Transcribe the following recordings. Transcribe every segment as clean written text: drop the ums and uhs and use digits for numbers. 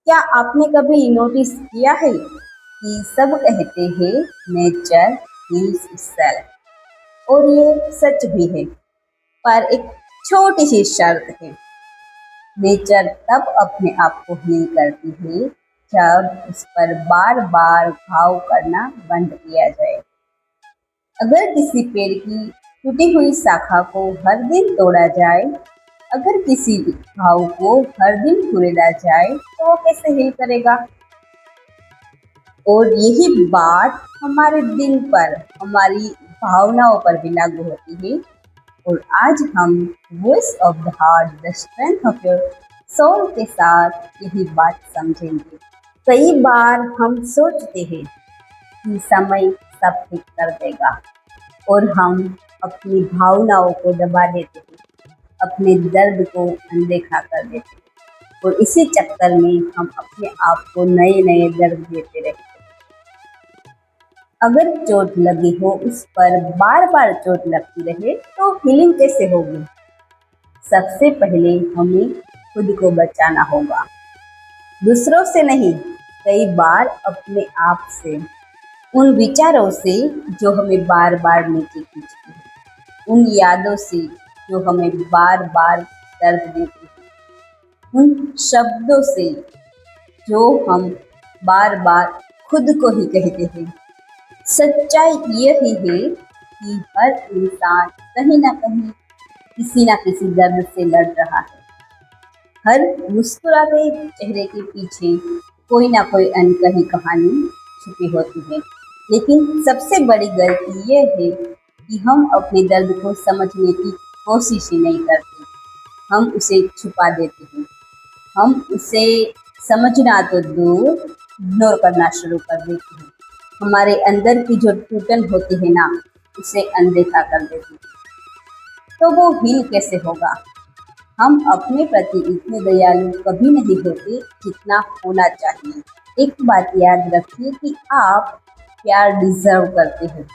क्या आपने कभी नोटिस किया है कि सब कहते हैं नेचर हील्स itself, और ये सच भी है। पर एक छोटी सी शर्त है। नेचर तब अपने आप को हील करती है जब उस पर बार बार घाव करना बंद किया जाए। अगर किसी पेड़ की टूटी हुई शाखा को हर दिन तोड़ा जाए, अगर किसी घाव को हर दिन खुरेदा जाए, तो वो कैसे हील करेगा? और यही बात हमारे दिल पर, हमारी भावनाओं पर भी लागू होती है। और आज हम voice of the heart, the strength of your soul के साथ यही बात समझेंगे। कई बार हम सोचते हैं कि समय सब ठीक कर देगा, और हम अपनी भावनाओं को दबा देते हैं, अपने दर्द को अनदेखा कर देते हैं, और इसी चक्कर में हम अपने आप को नए नए दर्द देते रहते हैं। अगर चोट लगी हो, उस पर बार बार चोट लगती रहे, तो हीलिंग कैसे होगी? सबसे पहले हमें खुद को बचाना होगा, दूसरों से नहीं, कई बार अपने आप से, उन विचारों से जो हमें बार बार नीचे खींचती है, उन यादों से जो हमें बार बार दर्द देती है, उन शब्दों से जो हम बार बार खुद को ही कहते हैं। सच्चाई यही है कि हर इंसान कहीं ना कहीं किसी ना किसी दर्द से लड़ रहा है। हर मुस्कुराते चेहरे के पीछे कोई ना कोई अनकही कहानी छुपी होती है। लेकिन सबसे बड़ी गलती यह है कि हम अपने दर्द को समझने की कोशिश ही नहीं करते। हम उसे छुपा देते हैं। हम उसे समझना तो दूर, इग्नोर करना शुरू कर देते हैं। हमारे अंदर की जो टूटन होती है ना, उसे अनदेखा कर देते हैं। तो वो हील कैसे होगा? हम अपने प्रति इतने दयालु कभी नहीं होते जितना होना चाहिए। एक बात याद रखिए कि आप प्यार डिजर्व करते हैं।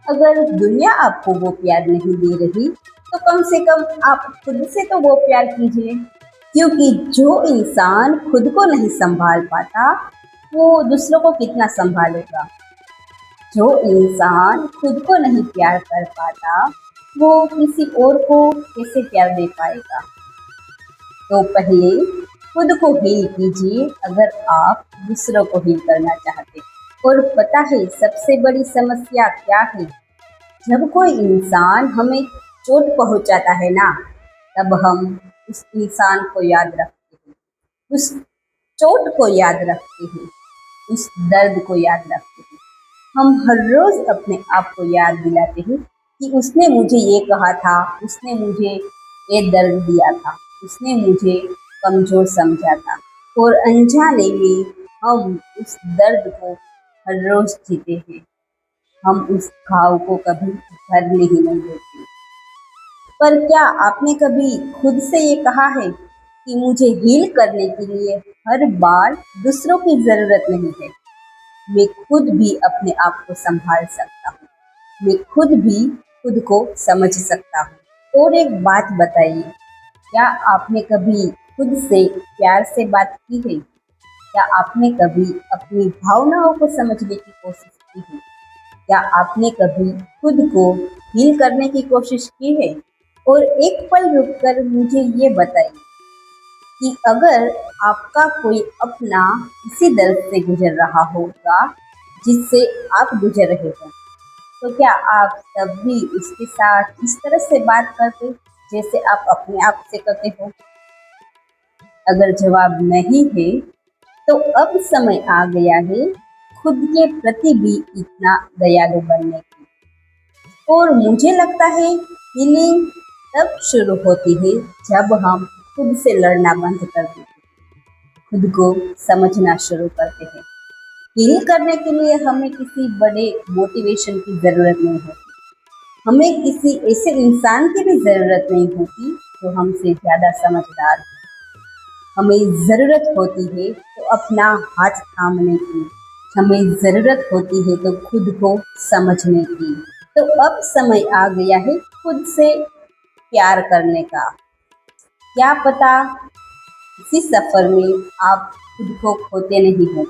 अगर दुनिया आपको वो प्यार नहीं दे रही, तो कम से कम आप खुद से तो वो प्यार कीजिए। क्योंकि जो इंसान खुद को नहीं संभाल पाता, वो दूसरों को कितना संभालेगा। जो इंसान खुद को नहीं प्यार कर पाता, वो किसी और को कैसे प्यार दे पाएगा? तो पहले खुद को हील कीजिए अगर आप दूसरों को हील करना चाहते हैं। और पता है सबसे बड़ी समस्या क्या है? जब कोई इंसान हमें चोट पहुंचाता है ना, तब हम उस इंसान को याद रखते हैं, उस चोट को याद रखते हैं, उस दर्द को याद रखते हैं। हम हर रोज अपने आप को याद दिलाते हैं कि उसने मुझे ये कहा था, उसने मुझे ये दर्द दिया था, उसने मुझे कमजोर समझा था। और अनजाने में हम उस दर्द को हर रोज जीते हैं। हम उस घाव को कभी भरने ही नहीं देते। पर क्या आपने कभी खुद से ये कहा है कि मुझे हील करने के लिए हर बार दूसरों की जरूरत नहीं है, मैं खुद भी अपने आप को संभाल सकता हूँ, मैं खुद भी खुद को समझ सकता हूँ? और एक बात बताइए, क्या आपने कभी खुद से प्यार से बात की है? क्या आपने कभी अपनी भावनाओं को समझने की कोशिश की है? क्या आपने कभी खुद को हील करने की कोशिश की है? और एक पल रुककर मुझे ये बताइए कि अगर आपका कोई अपना इसी दर्द से गुजर रहा होगा जिससे आप गुजर रहे हैं, तो क्या आप तब भी उसके साथ इस तरह से बात करते जैसे आप अपने आप से करते हो? अगर जवाब नहीं है, तो अब समय आ गया है खुद के प्रति भी इतना दयालु बनने की। और मुझे लगता है हीलिंग तब शुरू होती है जब हम खुद से लड़ना बंद कर देते हैं, खुद को समझना शुरू करते हैं। हील करने के लिए हमें किसी बड़े मोटिवेशन की जरूरत नहीं होती। हमें किसी ऐसे इंसान की भी जरूरत नहीं होती जो हमसे ज्यादा समझदार हो। हमें ज़रूरत होती है तो अपना हाथ थामने की, हमें ज़रूरत होती है तो खुद को समझने की। तो अब समय आ गया है खुद से प्यार करने का। क्या पता इसी सफ़र में आप खुद को खोते नहीं हो,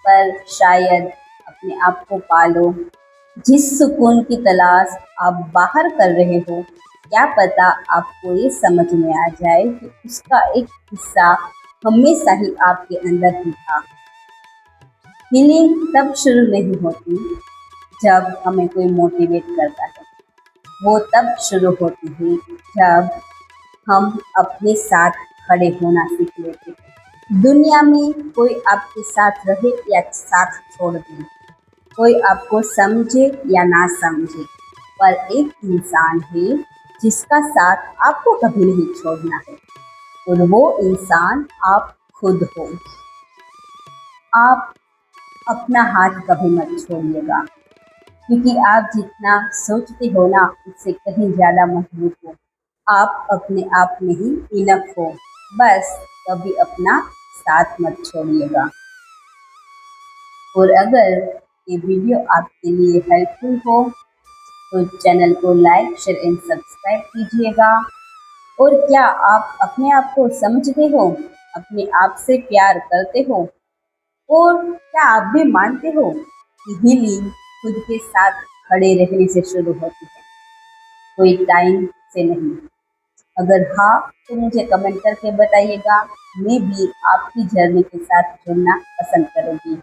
पर शायद अपने आप को पालो। जिस सुकून की तलाश आप बाहर कर रहे हो, क्या पता आपको ये समझ में आ जाए कि उसका एक हिस्सा हमेशा ही आपके अंदर ही था। हीलिंग तब शुरू नहीं होती जब हमें कोई मोटिवेट करता है, वो तब शुरू होती है जब हम अपने साथ खड़े होना सीख लेते हैं। दुनिया में कोई आपके साथ रहे या साथ छोड़ दे, कोई आपको समझे या ना समझे, पर एक इंसान है जिसका साथ आपको कभी नहीं छोड़ना है, और वो इंसान आप खुद हो। आप अपना हाथ कभी मत छोड़िएगा, क्योंकि आप जितना सोचते हो ना, उससे कहीं ज़्यादा मजबूत हो। आप अपने आप में ही इनफ हो। बस कभी अपना साथ मत छोड़िएगा। और अगर ये वीडियो आपके लिए हेल्पफुल हो तो चैनल को लाइक, शेयर एंड सब्सक्राइब कीजिएगा। और क्या आप अपने आप को समझते हो? अपने आप से प्यार करते हो? और क्या आप भी मानते हो कि हीलिंग खुद के साथ खड़े रहने से शुरू होती है, कोई टाइम से नहीं? अगर हाँ, तो मुझे कमेंट करके बताइएगा। मैं भी आपकी जर्नी के साथ जुड़ना पसंद करूँगी।